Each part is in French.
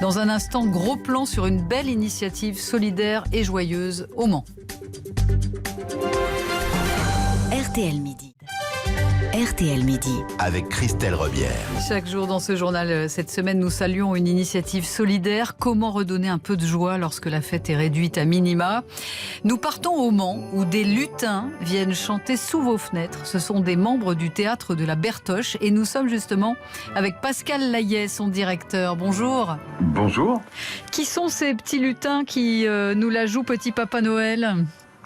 Dans un instant, gros plan sur une belle initiative solidaire et joyeuse au Mans. RTL Midi. RTL Midi. Avec Christelle Rebière. Chaque jour dans ce journal, cette semaine, nous saluons une initiative solidaire. Comment redonner un peu de joie lorsque la fête est réduite à minima? Nous partons au Mans, où des lutins viennent chanter sous vos fenêtres. Ce sont des membres du théâtre de la Bertoche. Et nous sommes justement avec Pascal Layet, son directeur. Bonjour. Bonjour. Qui sont ces petits lutins qui nous la jouent Petit Papa Noël?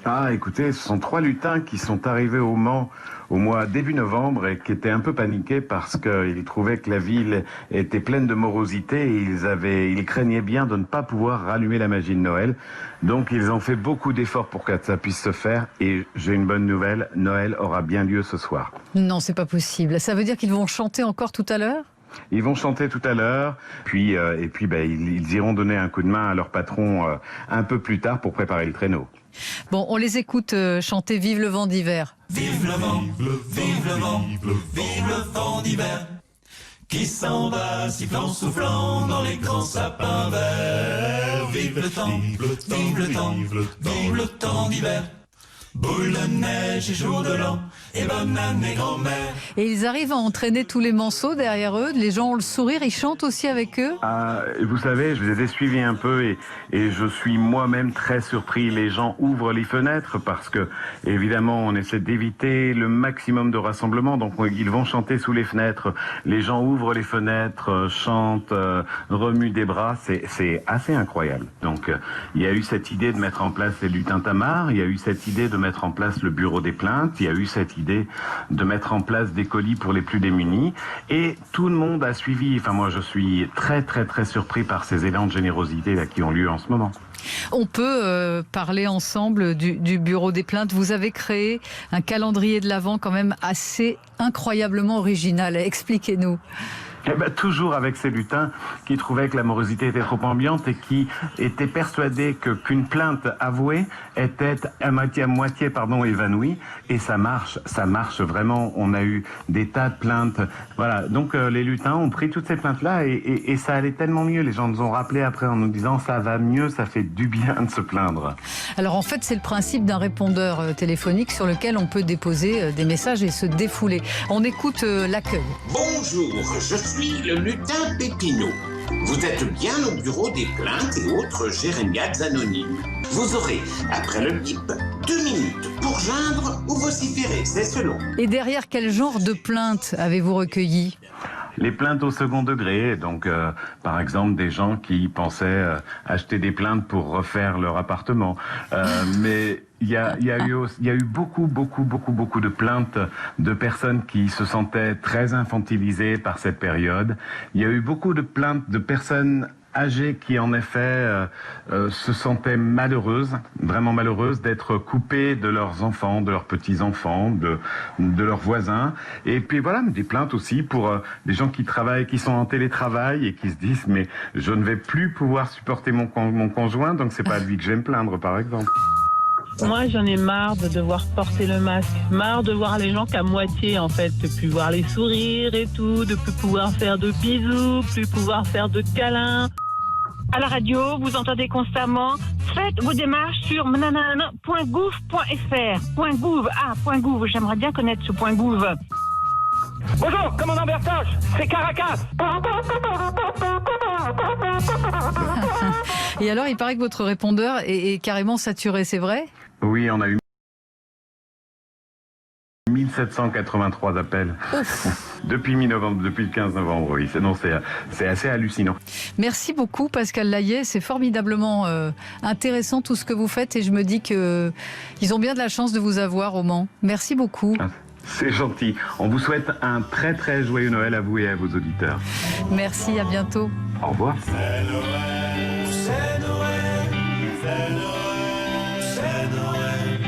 Ah, écoutez, ce sont 3 lutins qui sont arrivés au Mans au mois début novembre et qui étaient un peu paniqués parce qu'ils trouvaient que la ville était pleine de morosité et ils craignaient bien de ne pas pouvoir rallumer la magie de Noël. Donc ils ont fait beaucoup d'efforts pour que ça puisse se faire et j'ai une bonne nouvelle, Noël aura bien lieu ce soir. Non, c'est pas possible. Ça veut dire qu'ils vont chanter encore tout à l'heure? Ils vont chanter tout à l'heure, puis ils iront donner un coup de main à leur patron un peu plus tard pour préparer le traîneau. Bon, on les écoute chanter Vive le vent d'hiver. Vive le vent, vive le vent, vive le vent d'hiver, qui s'en va sifflant, soufflant dans les grands sapins verts. Vive le temps, vive le temps, vive le temps d'hiver. Boule de neige et jour de l'an, et bonne année grand-mère. Et ils arrivent à entraîner tous les manceaux derrière eux. Les gens ont le sourire, ils chantent aussi avec eux. Vous savez, je les ai suivis un peu et je suis moi-même très surpris. Les gens ouvrent les fenêtres parce que, évidemment, on essaie d'éviter le maximum de rassemblement. Donc, ils vont chanter sous les fenêtres. Les gens ouvrent les fenêtres, chantent, remuent des bras. C'est assez incroyable. Donc, il y a eu cette idée de mettre en place les lutins tamars. Il y a eu cette idée de mettre en place le bureau des plaintes. Il y a eu cette idée de mettre en place des colis pour les plus démunis. Et tout le monde a suivi. Enfin, moi, je suis très, très, très surpris par ces élans de générosité là, qui ont lieu en ce moment. On peut parler ensemble du bureau des plaintes. Vous avez créé un calendrier de l'Avent quand même assez incroyablement original. Expliquez-nous. Eh ben, toujours avec ces lutins qui trouvaient que la morosité était trop ambiante et qui étaient persuadés qu'une plainte avouée était à moitié évanouie. Et ça marche vraiment. On a eu des tas de plaintes. Voilà. Donc les lutins ont pris toutes ces plaintes-là et ça allait tellement mieux. Les gens nous ont rappelé après en nous disant ça va mieux, ça fait du bien de se plaindre. Alors en fait, c'est le principe d'un répondeur téléphonique sur lequel on peut déposer des messages et se défouler. On écoute l'accueil. Bonjour, je suis le lutin Pépineau. Vous êtes bien au bureau des plaintes et autres jérémiades anonymes. Vous aurez, après le bip, 2 minutes pour geindre ou vociférer, c'est selon. Et derrière, quel genre de plaintes avez-vous recueilli ? Les plaintes au second degré, donc par exemple des gens qui pensaient acheter des plaintes pour refaire leur appartement. Mais il y a eu beaucoup de plaintes de personnes qui se sentaient très infantilisées par cette période. Il y a eu beaucoup de plaintes de personnes âgées qui en effet se sentaient malheureuses, vraiment malheureuses d'être coupées de leurs enfants, de leurs petits-enfants, de leurs voisins. Et puis voilà, des plaintes aussi pour des gens qui travaillent, qui sont en télétravail et qui se disent mais je ne vais plus pouvoir supporter mon conjoint, donc c'est pas à lui que je vais me plaindre par exemple. Moi, j'en ai marre de devoir porter le masque. Marre de voir les gens qu'à moitié, en fait. De plus voir les sourires et tout, de plus pouvoir faire de bisous, plus pouvoir faire de câlins. À la radio, vous entendez constamment « Faites vos démarches sur .gouv.fr ». .gouv, j'aimerais bien connaître ce .gouv. Bonjour, commandant Bertoche, c'est Caracas. Et alors, il paraît que votre répondeur est carrément saturé, c'est vrai ? Oui, on a eu 1783 appels depuis mi-novembre, depuis le 15 novembre. Oui, c'est assez hallucinant. Merci beaucoup Pascal Layet, c'est formidablement intéressant tout ce que vous faites et je me dis que ils ont bien de la chance de vous avoir au Mans. Merci beaucoup. C'est gentil. On vous souhaite un très très joyeux Noël à vous et à vos auditeurs. Merci, à bientôt. Au revoir. C'est Noël, c'est Noël, c'est Noël, c'est Noël,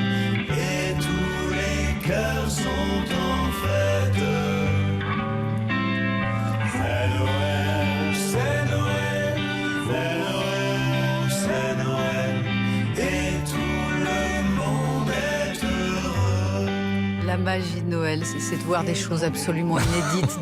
et tous les cœurs sont en fête. C'est Noël, c'est Noël, c'est Noël, c'est Noël, et tout le monde est heureux. La magie de Noël, c'est de voir des choses absolument inédites.